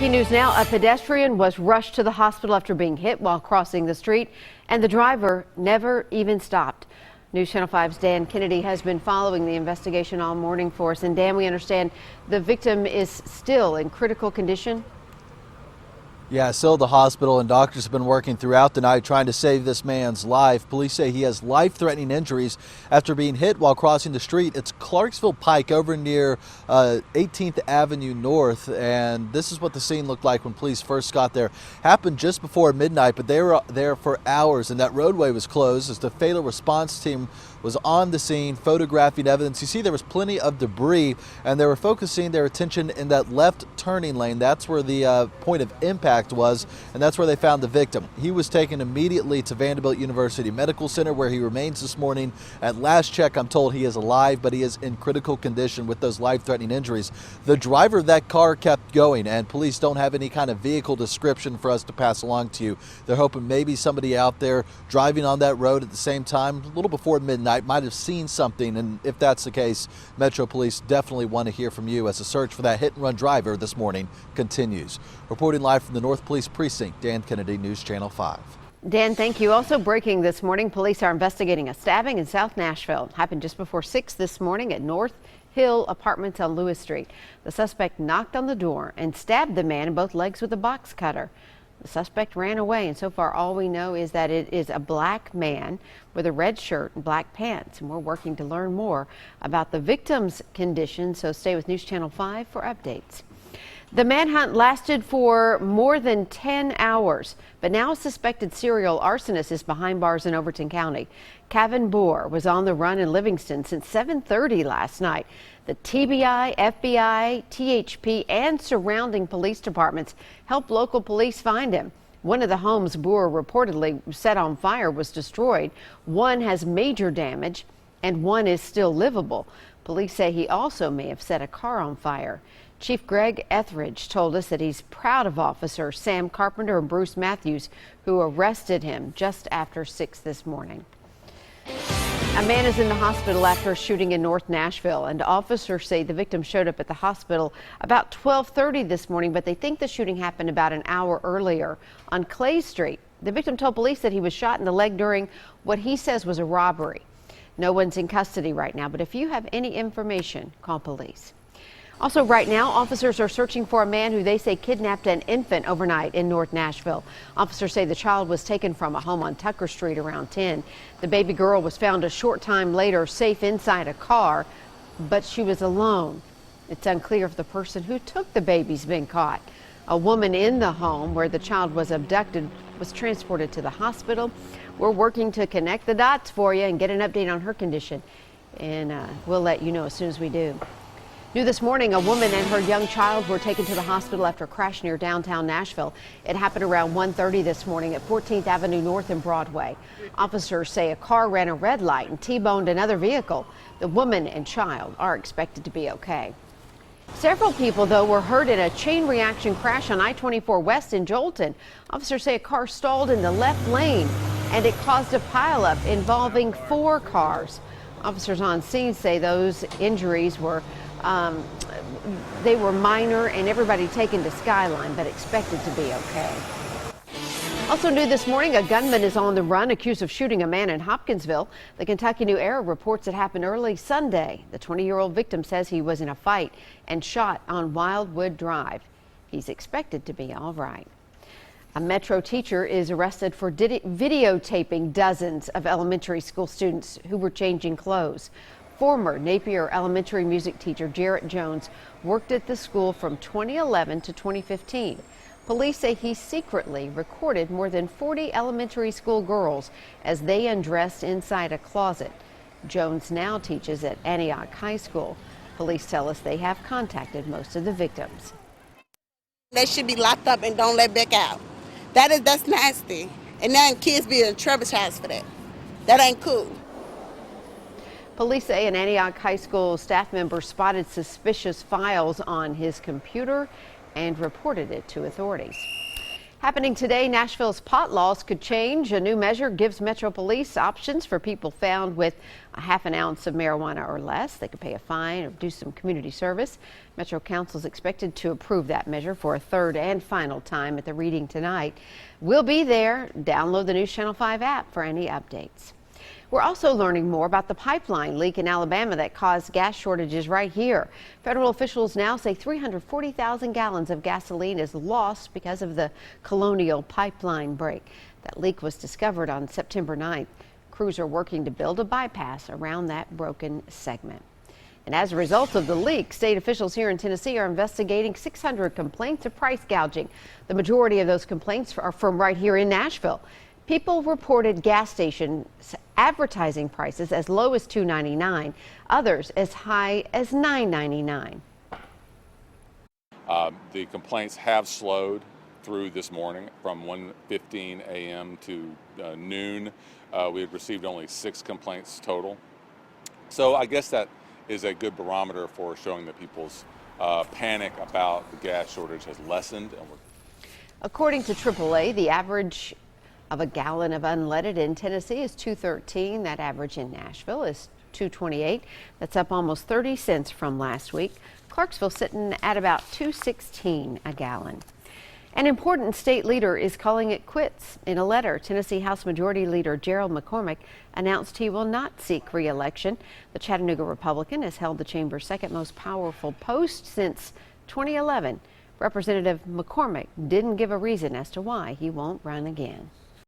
Key news now, a pedestrian was rushed to the hospital after being hit while crossing the street, and the driver never even stopped. News Channel 5's Dan Kennedy has been following the investigation all morning for us. And Dan, we understand the victim is still in critical condition. Yeah, still at the hospital, and doctors have been working throughout the night trying to save this man's life. Police say he has life-threatening injuries after being hit while crossing the street. It's Clarksville Pike over near 18th Avenue North, and this is what the scene looked like when police first got there. Happened just before midnight, but they were there for hours, and that roadway was closed as the fatal response team was on the scene photographing evidence. You see there was plenty of debris, and they were focusing their attention in that left turning lane. That's where the point of impact was, and that's where they found the victim. He was taken immediately to Vanderbilt University Medical Center, where he remains this morning. At last check, I'm told he is alive, but he is in critical condition with those life-threatening injuries. The driver of that car kept going, and police don't have any kind of vehicle description for us to pass along to you. They're hoping maybe somebody out there driving on that road at the same time, a little before midnight, might have seen something, and if that's the case, Metro Police definitely want to hear from you as the search for that hit-and-run driver this morning continues. Reporting live from the North Police Precinct, Dan Kennedy, News Channel 5. Dan, thank you. Also breaking this morning, police are investigating a stabbing in South Nashville. Happened just before 6 this morning at North Hill Apartments on Lewis Street. The suspect knocked on the door and stabbed the man in both legs with a box cutter. The suspect ran away, and so far all we know is that it is a black man with a red shirt and black pants. And we're working to learn more about the victim's condition, so stay with News Channel 5 for updates. The manhunt lasted for more than 10 hours, but now a suspected serial arsonist is behind bars in Overton County. Kevin Boer was on the run in Livingston since 7:30 last night. The TBI, FBI, THP, and surrounding police departments helped local police find him. One of the homes Boer reportedly set on fire was destroyed. One has major damage, and one is still livable. Police say he also may have set a car on fire. Chief Greg Etheridge told us that he's proud of Officers Sam Carpenter and Bruce Matthews, who arrested him just after 6 this morning. A man is in the hospital after a shooting in North Nashville, and officers say the victim showed up at the hospital about 12:30 this morning, but they think the shooting happened about an hour earlier on Clay Street. The victim told police that he was shot in the leg during what he says was a robbery. No one's in custody right now, but if you have any information, call police. Also right now, officers are searching for a man who they say kidnapped an infant overnight in North Nashville. Officers say the child was taken from a home on Tucker Street around 10. The baby girl was found a short time later safe inside a car, but she was alone. It's unclear if the person who took the baby's been caught. A woman in the home where the child was abducted was transported to the hospital. We're working to connect the dots for you and get an update on her condition, and we'll let you know as soon as we do. New this morning, a woman and her young child were taken to the hospital after a crash near downtown Nashville. It happened around 1:30 this morning at 14th Avenue North and Broadway. Officers say a car ran a red light and T-boned another vehicle. The woman and child are expected to be okay. Several people, though, were hurt in a chain reaction crash on I-24 West in Jolton. Officers say a car stalled in the left lane and it caused a pileup involving 4 cars. Officers on scene say those injuries were minor, and everybody taken to Skyline, but expected to be okay. Also new this morning, a gunman is on the run accused of shooting a man in Hopkinsville. The Kentucky New Era reports it happened early Sunday. The 20-year-old victim says he was in a fight and shot on Wildwood Drive. He's expected to be all right. A Metro teacher is arrested for videotaping dozens of elementary school students who were changing clothes. Former Napier Elementary music teacher Jarrett Jones worked at the school from 2011 to 2015. Police say he secretly recorded more than 40 elementary school girls as they undressed inside a closet. Jones now teaches at Antioch High School. Police tell us they have contacted most of the victims. They should be locked up and don't let back out. That's nasty. And now kids being traumatized for that. That ain't cool. Police say an Antioch High School staff member spotted suspicious files on his computer and reported it to authorities. Happening today, Nashville's pot laws could change. A new measure gives Metro Police options for people found with a half an ounce of marijuana or less. They could pay a fine or do some community service. Metro Council is expected to approve that measure for a third and final time at the reading tonight. We'll be there. Download the News Channel 5 app for any updates. We're also learning more about the pipeline leak in Alabama that caused gas shortages right here. Federal officials now say 340,000 gallons of gasoline is lost because of the Colonial pipeline break. That leak was discovered on September 9th. Crews are working to build a bypass around that broken segment. And as a result of the leak, state officials here in Tennessee are investigating 600 complaints of price gouging. The majority of those complaints are from right here in Nashville. People reported gas stations advertising prices as low as $2.99, others as high as $9.99. The complaints have slowed through this morning from 1:15 a.m. to noon. We had received only 6 complaints total. So I guess that is a good barometer for showing that people's panic about the gas shortage has lessened. According to AAA, the average of a gallon of unleaded in Tennessee is $2.13. That average in Nashville is $2.28. That's up almost 30 cents from last week. Clarksville sitting at about $2.16 a gallon. An important state leader is calling it quits. In a letter, Tennessee House Majority Leader Gerald McCormick announced he will not seek re-election. The Chattanooga Republican has held the chamber's second most powerful post since 2011. Representative McCormick didn't give a reason as to why he won't run again.